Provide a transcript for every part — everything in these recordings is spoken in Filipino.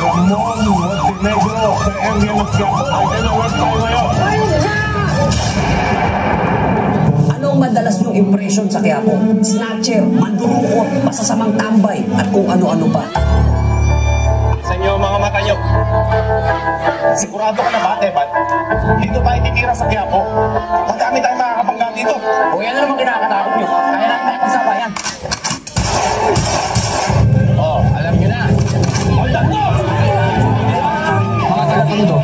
Ramon Montenegro sa area ng Quiapo. Ay, dinawag tayo ngayon. Anong madalas niyong impression sa Quiapo? Snatcher, mandurukot, masasamang tambay, at kung ano-ano pa. Sa inyo mga mata nyo, sigurado ka na ba, Teban? Dito tayo titira sa Quiapo. Madami tayong makakapanggang dito. O yan na naman kinakatakot niyo. Kaya natin tayo pagsabayan. Oh, alam nyo na. Hold on! Mga taga-tundo,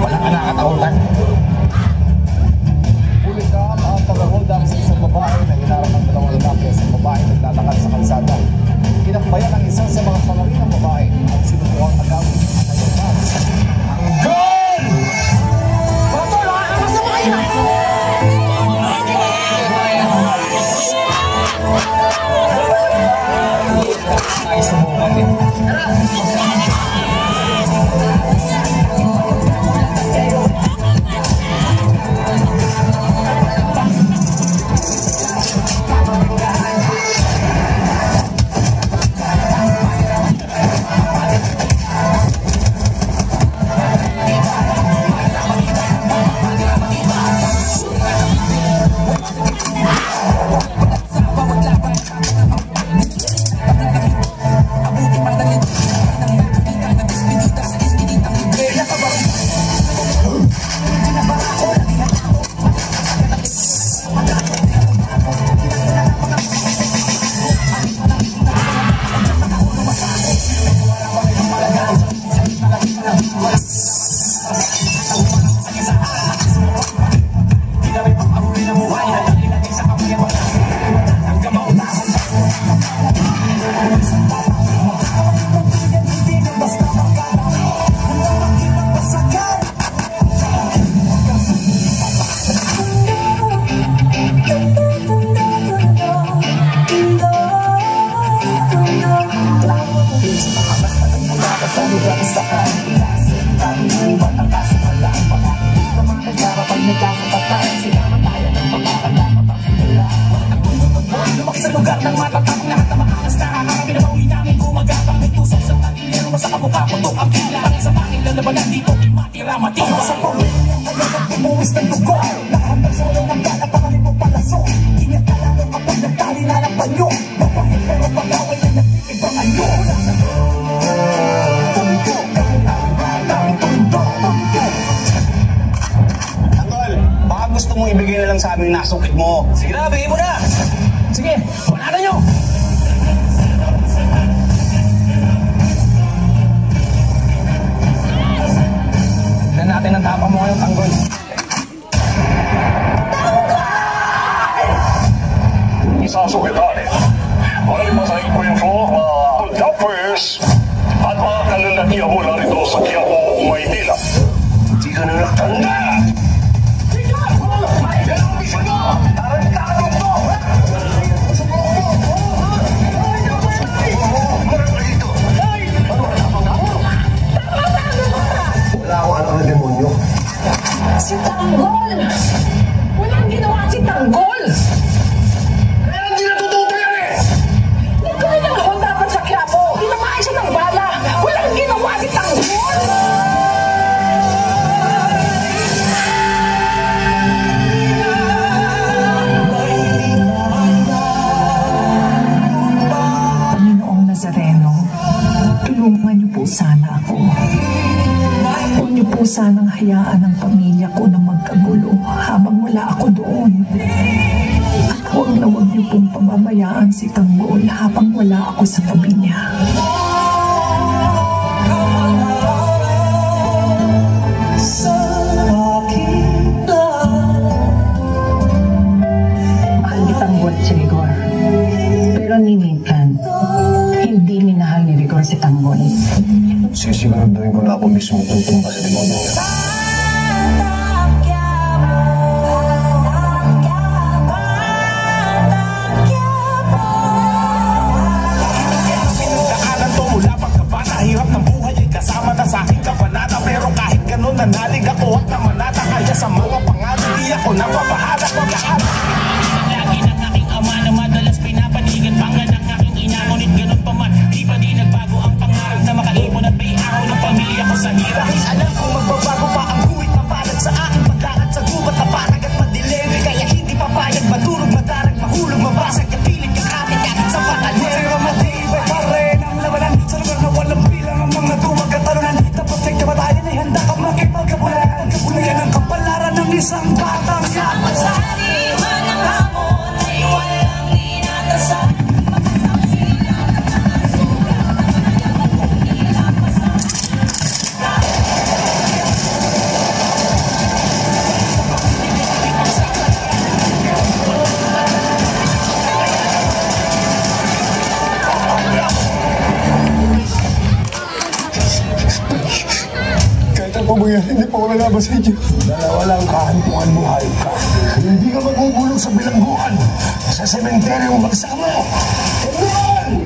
walang kinakatakutan. Pulikan ang taga-hold up sa isang babae na hinarap ng dalawang lalaki sa babae naglalakad sa kalsada. Kinakbayan ang isa sa mga pangarin ng babae at sinubukan agawin ang kanyang mas. Goal! Bato, nakakakas na kayo! Ay, subukan din. Ibigay na lang sa amin nasukit mo. Sige na, bigay mo na! Sige, wala na nyo! Tignan natin ang tapang mo ngayong tanggol. Isasukitan ay masahin ko yung mga hold-uppers at mga kalalakihan mula rito sa Quiapo, Maynila. Hindi ka na nagtanda! Si Tanggol! Walang ginawa si Tanggol! Kaya hindi natututo yan eh! Nagkaya lang ako dapat sa Quiapo. Tinamaan siya ng bala. Walang ginawa si Tanggol! Panginoong Nazareno, tulungan niyo po sana ako. Huwag niyo po sanang hayaan ang pamilya ko na magkagulo habang wala ako doon. At huwag niyo pong pamamayaan si Tanggol habang wala ako sa tabi niya. Mahal ni Tanggol si Rigor. Pero ni Nathan, hindi minahal ni Rigor si Tanggol. Sisiguraduhin ko na ako mismo tutumba sa demonyo. Pinagdaanan to mula pagkabata, hirap ng buhay ay kasama na sa aking kabanata. Pero kahit ganun nanalig ako at namanata, kaya sa mga pangalan di ako napapahala pag-aaral. Lagi ng aking ama na madalas pinapanigan, panganak aking ina, ngunit ganun pa man, di pa di nagbago ang pangarap na makaipon at po mangyari, hindi po ako nalaban sa inyo. Dalawa lang kahantungan mo, hayop ka. Hindi ka magugulong sa bilangguan. Sa sementeryong bagsak mo. Tingnan!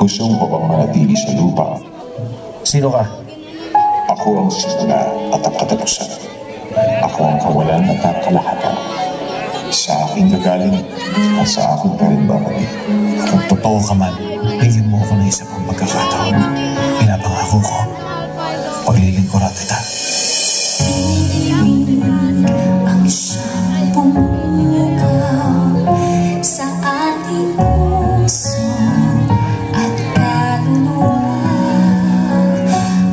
Gusto mo pa bang manatili sa lupa? Sino ka? Ako ang simula at ang katapusan. Ako ang kawalan at ang kalahatan. Sa akin gagaling at sa akin pa rin babalik. Kung totoo ka man, bigyan mo ako ng isa pang pagkakataon. Pinapangako ko, paglilingkuran kita. Ang siyang pumukaw sa ating puso at kaluluwa,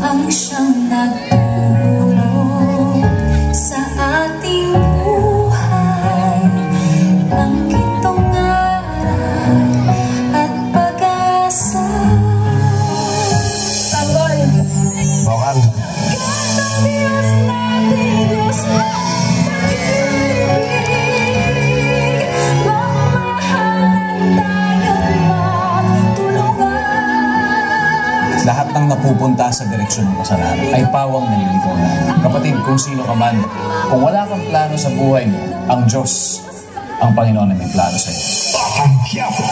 ang siyang nagtulong sa ating buhay ng gintong aral at pag-asa. Tanggol! Bokang! Diyos natin, Diyos na pag-ibig, mamahalan tayo't magtulungan. Lahat ng napupunta sa direksyon ng kasalanan ay pawang nalilikonan. Kapatid, kung sino ka man, kung wala kang plano sa buhay mo, ang Diyos, ang Panginoon ay may plano sa iyo. Ang Quiapo!